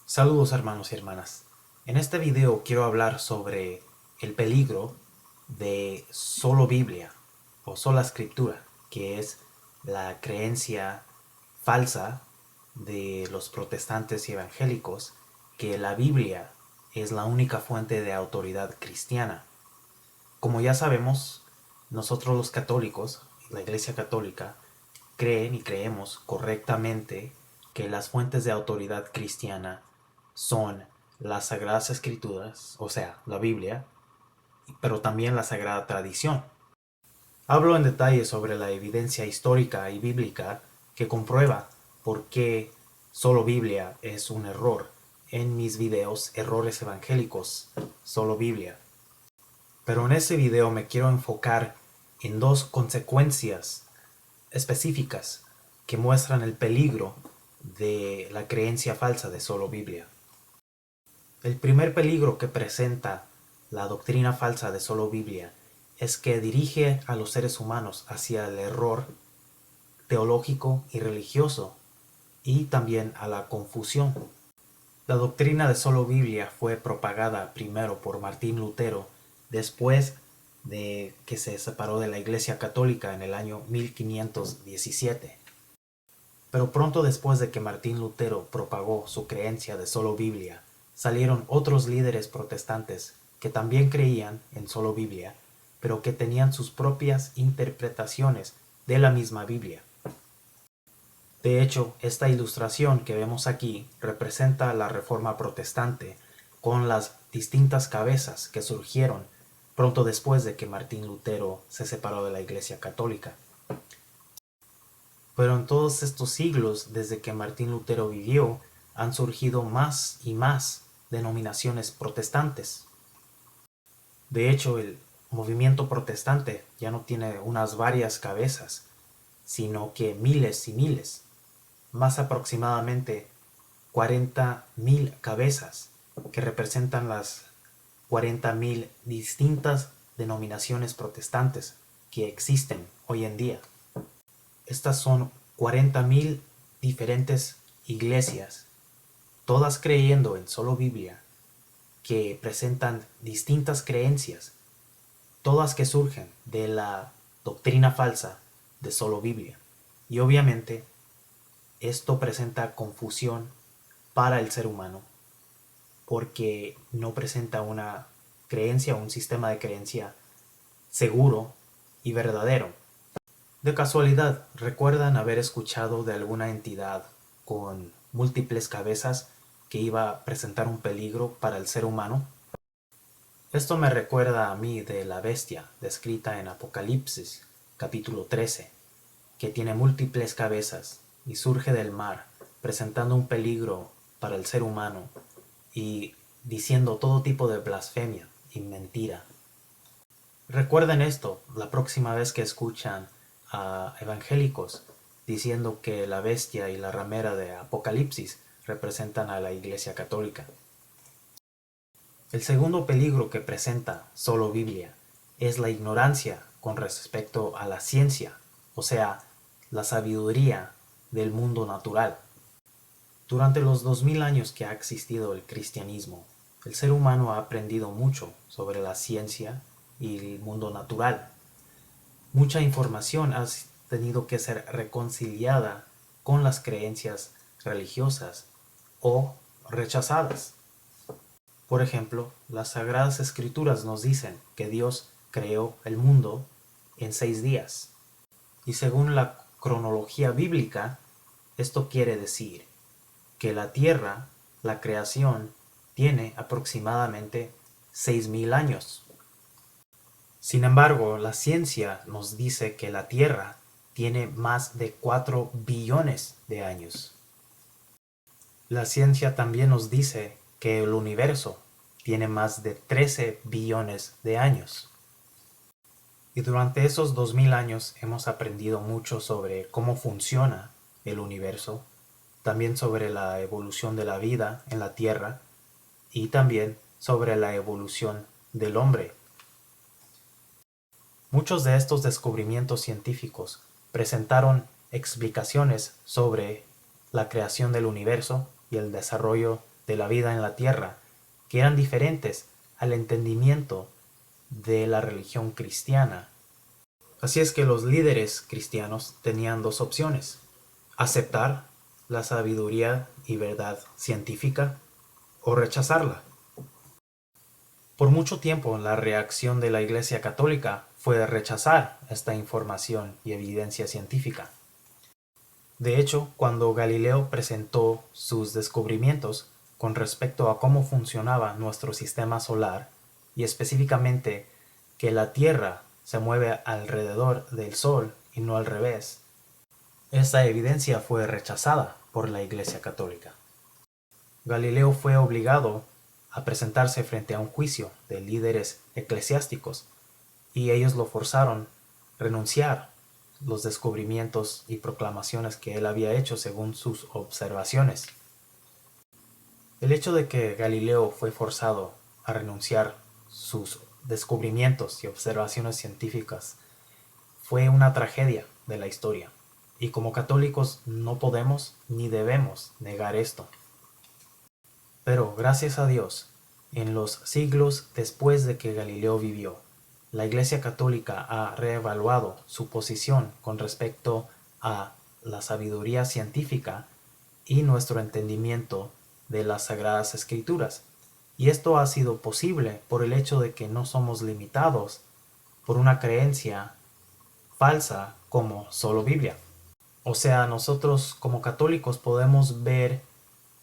Saludos hermanos y hermanas. En este video quiero hablar sobre el peligro de solo Biblia o sola escritura, que es la creencia falsa de los protestantes y evangélicos que la Biblia es la única fuente de autoridad cristiana. Como ya sabemos, nosotros los católicos, la Iglesia Católica, creen y creemos correctamente que las fuentes de autoridad cristiana son las Sagradas Escrituras, o sea, la Biblia, pero también la Sagrada Tradición. Hablo en detalle sobre la evidencia histórica y bíblica que comprueba por qué solo Biblia es un error en mis videos Errores Evangélicos, solo Biblia. Pero en ese video me quiero enfocar en dos consecuencias específicas que muestran el peligro de la creencia falsa de solo Biblia. El primer peligro que presenta la doctrina falsa de solo Biblia es que dirige a los seres humanos hacia el error teológico y religioso y también a la confusión. La doctrina de solo Biblia fue propagada primero por Martín Lutero después de que se separó de la Iglesia Católica en el año 1517. Pero pronto después de que Martín Lutero propagó su creencia de solo Biblia, salieron otros líderes protestantes que también creían en solo Biblia, pero que tenían sus propias interpretaciones de la misma Biblia. De hecho, esta ilustración que vemos aquí representa la Reforma Protestante con las distintas cabezas que surgieron pronto después de que Martín Lutero se separó de la Iglesia Católica. Pero en todos estos siglos, desde que Martín Lutero vivió, han surgido más y más denominaciones protestantes. De hecho, el movimiento protestante ya no tiene unas varias cabezas, sino que miles y miles, más aproximadamente 40.000 cabezas, que representan las 40.000 distintas denominaciones protestantes que existen hoy en día. Estas son 40.000 diferentes iglesias, todas creyendo en solo Biblia, que presentan distintas creencias, todas que surgen de la doctrina falsa de solo Biblia. Y obviamente esto presenta confusión para el ser humano, porque no presenta una creencia o un sistema de creencia seguro y verdadero. De casualidad, ¿recuerdan haber escuchado de alguna entidad con múltiples cabezas que iba a presentar un peligro para el ser humano? Esto me recuerda a mí de la bestia descrita en Apocalipsis, capítulo 13, que tiene múltiples cabezas y surge del mar, presentando un peligro para el ser humano y diciendo todo tipo de blasfemia y mentira. Recuerden esto la próxima vez que escuchan a evangélicos diciendo que la bestia y la ramera de Apocalipsis representan a la Iglesia Católica. El segundo peligro que presenta solo Biblia es la ignorancia con respecto a la ciencia, o sea, la sabiduría del mundo natural. Durante los 2000 años que ha existido el cristianismo, el ser humano ha aprendido mucho sobre la ciencia y el mundo natural. Mucha información ha tenido que ser reconciliada con las creencias religiosas o rechazadas. Por ejemplo, las Sagradas Escrituras nos dicen que Dios creó el mundo en 6 días. Y según la cronología bíblica, esto quiere decir que la Tierra, la creación, tiene aproximadamente 6.000 años. Sin embargo, la ciencia nos dice que la Tierra tiene más de 4 billones de años. La ciencia también nos dice que el universo tiene más de 13 billones de años. Y durante esos 2000 años hemos aprendido mucho sobre cómo funciona el universo, también sobre la evolución de la vida en la Tierra y también sobre la evolución del hombre. Muchos de estos descubrimientos científicos presentaron explicaciones sobre la creación del universo y el desarrollo de la vida en la tierra que eran diferentes al entendimiento de la religión cristiana. Así es que los líderes cristianos tenían dos opciones: aceptar la sabiduría y verdad científica o rechazarla. Por mucho tiempo la reacción de la Iglesia Católica fue rechazar esta información y evidencia científica. De hecho, cuando Galileo presentó sus descubrimientos con respecto a cómo funcionaba nuestro sistema solar, y específicamente que la Tierra se mueve alrededor del Sol y no al revés, esta evidencia fue rechazada por la Iglesia Católica. Galileo fue obligado a presentarse frente a un juicio de líderes eclesiásticos y ellos lo forzaron a renunciar los descubrimientos y proclamaciones que él había hecho según sus observaciones. El hecho de que Galileo fue forzado a renunciar sus descubrimientos y observaciones científicas fue una tragedia de la historia, y como católicos no podemos ni debemos negar esto. Pero gracias a Dios, en los siglos después de que Galileo vivió, la Iglesia Católica ha reevaluado su posición con respecto a la sabiduría científica y nuestro entendimiento de las Sagradas Escrituras. Y esto ha sido posible por el hecho de que no somos limitados por una creencia falsa como solo Biblia. O sea, nosotros como católicos podemos ver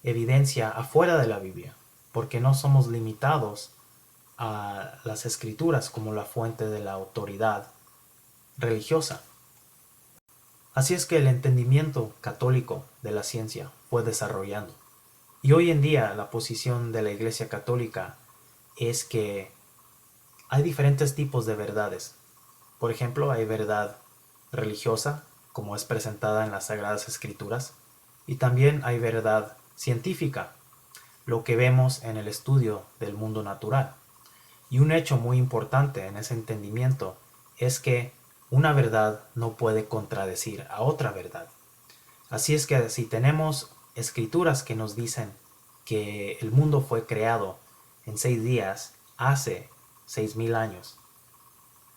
evidencia afuera de la Biblia, porque no somos limitados a las escrituras como la fuente de la autoridad religiosa. Así es que el entendimiento católico de la ciencia fue desarrollando. Y hoy en día la posición de la Iglesia Católica es que hay diferentes tipos de verdades. Por ejemplo, hay verdad religiosa, como es presentada en las Sagradas Escrituras, y también hay verdad científica, lo que vemos en el estudio del mundo natural. Y un hecho muy importante en ese entendimiento es que una verdad no puede contradecir a otra verdad. Así es que si tenemos escrituras que nos dicen que el mundo fue creado en 6 días hace 6,000 años,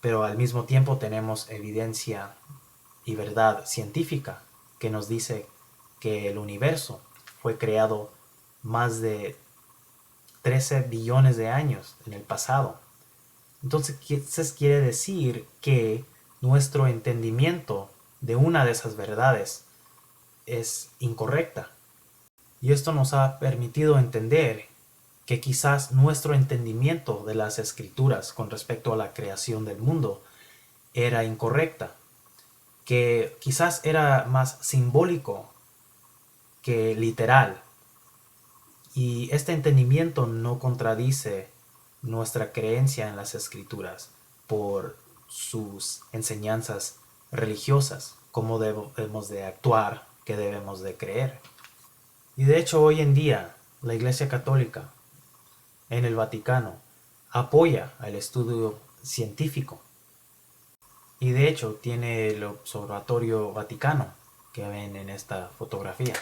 pero al mismo tiempo tenemos evidencia y verdad científica que nos dice que el universo fue creado más de 13 billones de años en el pasado. Entonces quiere decir que nuestro entendimiento de una de esas verdades es incorrecta. Y esto nos ha permitido entender que quizás nuestro entendimiento de las escrituras con respecto a la creación del mundo era incorrecta, que quizás era más simbólico que literal. Y este entendimiento no contradice nuestra creencia en las escrituras por sus enseñanzas religiosas, cómo debemos de actuar, qué debemos de creer. Y de hecho hoy en día la Iglesia Católica en el Vaticano apoya el estudio científico. Y de hecho tiene el Observatorio Vaticano que ven en esta fotografía.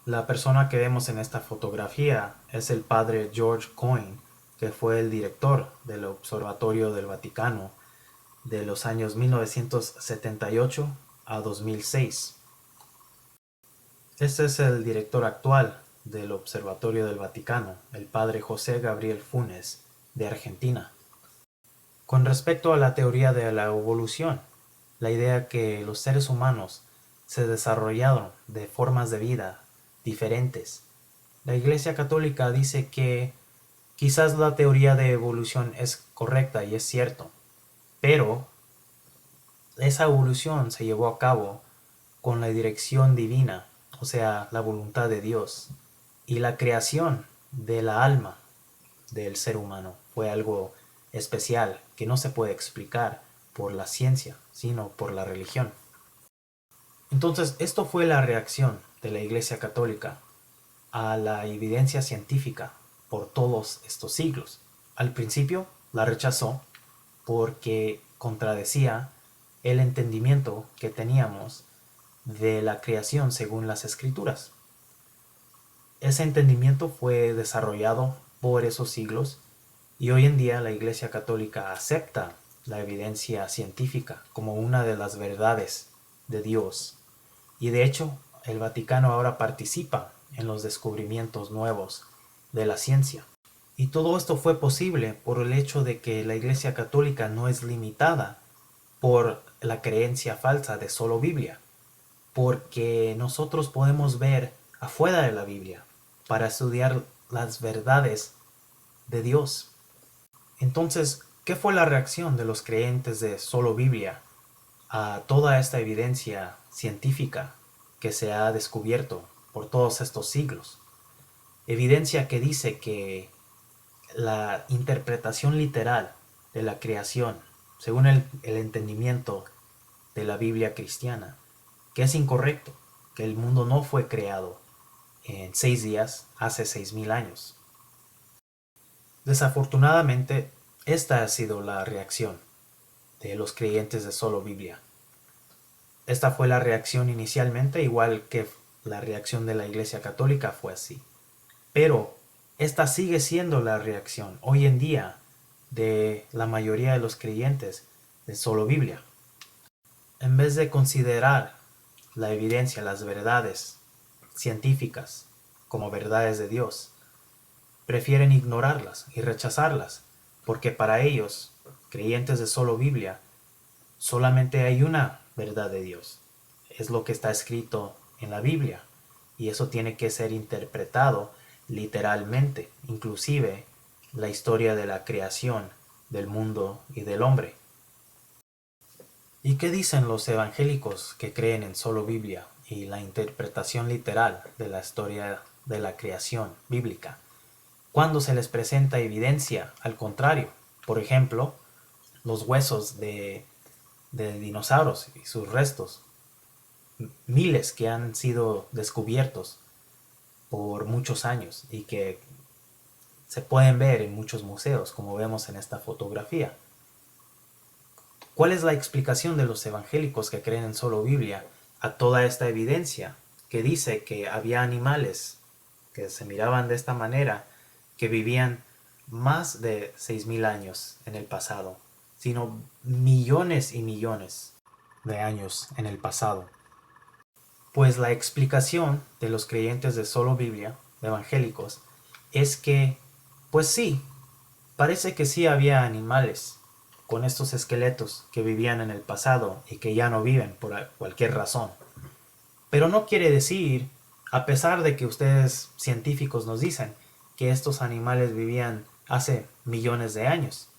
La persona que vemos en esta fotografía es el padre George Coyne, que fue el director del Observatorio del Vaticano de los años 1978 a 2006. Este es el director actual del Observatorio del Vaticano, el padre José Gabriel Funes, de Argentina. Con respecto a la teoría de la evolución, la idea que los seres humanos se desarrollaron de formas de vida diferentes, la Iglesia Católica dice que quizás la teoría de evolución es correcta y es cierto, pero esa evolución se llevó a cabo con la dirección divina, o sea, la voluntad de Dios, y la creación de la alma del ser humano fue algo especial que no se puede explicar por la ciencia, sino por la religión. Entonces, esto fue la reacción de la Iglesia Católica a la evidencia científica por todos estos siglos. Al principio la rechazó porque contradecía el entendimiento que teníamos de la creación según las Escrituras. ese entendimiento fue desarrollado por esos siglos y hoy en día la Iglesia Católica acepta la evidencia científica como una de las verdades de Dios. Y de hecho, el Vaticano ahora participa en los descubrimientos nuevos de la ciencia. Y todo esto fue posible por el hecho de que la Iglesia Católica no es limitada por la creencia falsa de solo Biblia, porque nosotros podemos ver afuera de la Biblia para estudiar las verdades de Dios. Entonces, ¿qué fue la reacción de los creyentes de solo Biblia a toda esta evidencia científica que se ha descubierto por todos estos siglos? Evidencia que dice que la interpretación literal de la creación, según el entendimiento de la Biblia cristiana, que es incorrecto, que el mundo no fue creado en 6 días hace 6000 años. Desafortunadamente, esta ha sido la reacción de los creyentes de solo Biblia. Esta fue la reacción inicialmente, igual que la reacción de la Iglesia Católica fue así. Pero esta sigue siendo la reacción hoy en día de la mayoría de los creyentes de solo Biblia. En vez de considerar la evidencia, las verdades científicas como verdades de Dios, prefieren ignorarlas y rechazarlas, porque para ellos, creyentes de solo Biblia, solamente hay una verdad de Dios. Es lo que está escrito en la Biblia, y eso tiene que ser interpretado literalmente, inclusive la historia de la creación del mundo y del hombre. ¿Y qué dicen los evangélicos que creen en solo Biblia y la interpretación literal de la historia de la creación bíblica? Cuando se les presenta evidencia al contrario, por ejemplo, los huesos de dinosaurios y sus restos, miles que han sido descubiertos por muchos años y que se pueden ver en muchos museos, como vemos en esta fotografía. ¿Cuál es la explicación de los evangélicos que creen en solo Biblia a toda esta evidencia que dice que había animales que se miraban de esta manera, que vivían más de 6000 años en el pasado, sino millones y millones de años en el pasado? Pues la explicación de los creyentes de solo Biblia, evangélicos, es que, pues sí, parece que sí había animales con estos esqueletos que vivían en el pasado y que ya no viven por cualquier razón. Pero no quiere decir, a pesar de que ustedes científicos nos dicen que estos animales vivían hace millones de años,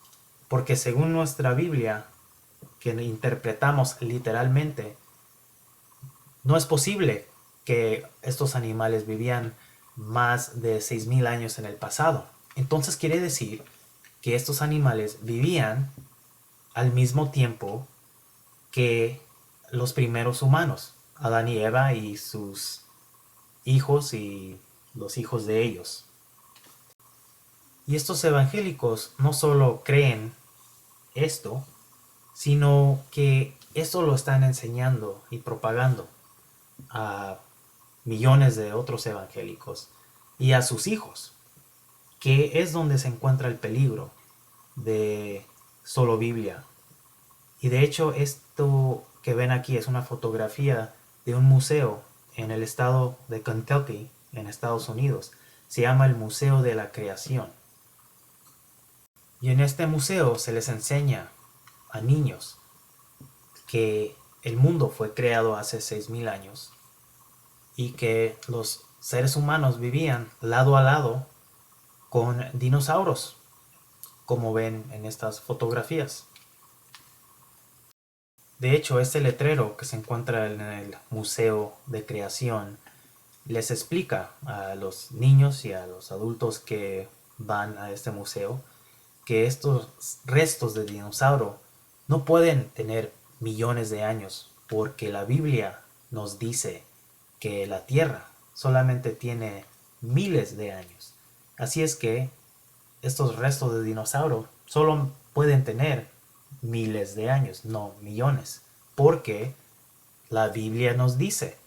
porque según nuestra Biblia, que interpretamos literalmente, no es posible que estos animales vivían más de 6000 años en el pasado. Entonces quiere decir que estos animales vivían al mismo tiempo que los primeros humanos, Adán y Eva y sus hijos y los hijos de ellos. Y estos evangélicos no solo creen esto, sino que esto lo están enseñando y propagando a millones de otros evangélicos y a sus hijos, que es donde se encuentra el peligro de solo Biblia. Y de hecho esto que ven aquí es una fotografía de un museo en el estado de Kentucky, en Estados Unidos. Se llama el Museo de la Creación. Y en este museo se les enseña a niños que el mundo fue creado hace 6000 años y que los seres humanos vivían lado a lado con dinosaurios, como ven en estas fotografías. De hecho, este letrero que se encuentra en el Museo de Creación les explica a los niños y a los adultos que van a este museo que estos restos de dinosaurio no pueden tener millones de años, porque la Biblia nos dice que la Tierra solamente tiene miles de años. Así es que estos restos de dinosaurio solo pueden tener miles de años, no millones, porque la Biblia nos dice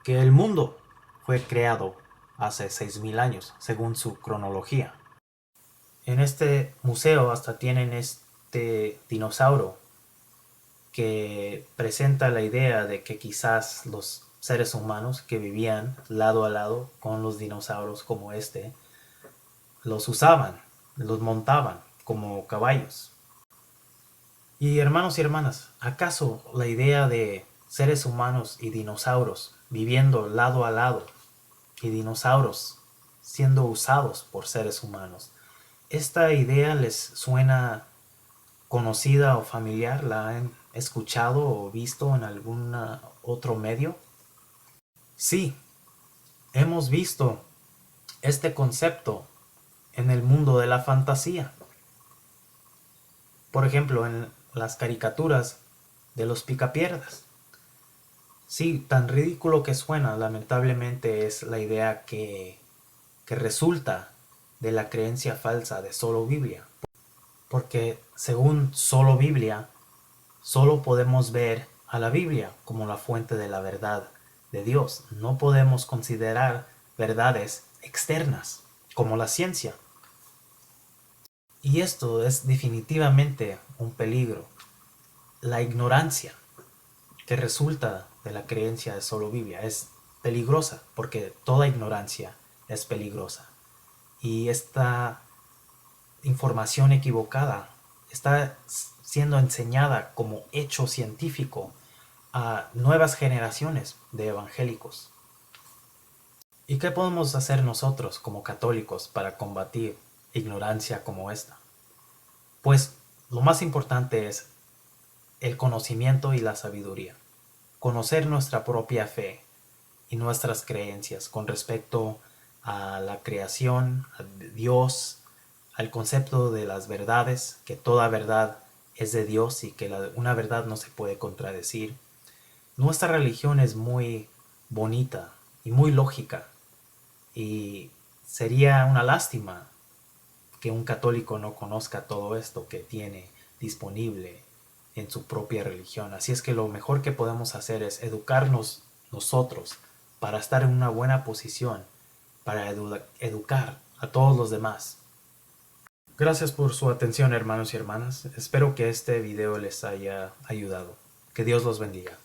que el mundo fue creado hace 6000 años, según su cronología. En este museo hasta tienen este dinosaurio que presenta la idea de que quizás los seres humanos que vivían lado a lado con los dinosaurios como este, los usaban, los montaban como caballos. Y hermanos y hermanas, ¿acaso la idea de seres humanos y dinosaurios viviendo lado a lado y dinosaurios siendo usados por seres humanos, esta idea les suena conocida o familiar? ¿La han escuchado o visto en algún otro medio? Sí, hemos visto este concepto en el mundo de la fantasía. Por ejemplo, en las caricaturas de los Picapiedras. Sí, tan ridículo que suena, lamentablemente es la idea que resulta de la creencia falsa de solo Biblia. Porque según solo Biblia, solo podemos ver a la Biblia como la fuente de la verdad de Dios. No podemos considerar verdades externas como la ciencia. Y esto es definitivamente un peligro. La ignorancia que resulta de la creencia de solo Biblia es peligrosa, porque toda ignorancia es peligrosa. Y esta información equivocada está siendo enseñada como hecho científico a nuevas generaciones de evangélicos. ¿Y qué podemos hacer nosotros como católicos para combatir ignorancia como esta? Pues lo más importante es el conocimiento y la sabiduría. Conocer nuestra propia fe y nuestras creencias con respecto a la creación, a Dios, al concepto de las verdades, que toda verdad es de Dios y que una verdad no se puede contradecir. Nuestra religión es muy bonita y muy lógica, y sería una lástima que un católico no conozca todo esto que tiene disponible en su propia religión. Así es que lo mejor que podemos hacer es educarnos nosotros para estar en una buena posición, para educar a todos los demás. Gracias por su atención, hermanos y hermanas. Espero que este video les haya ayudado. Que Dios los bendiga.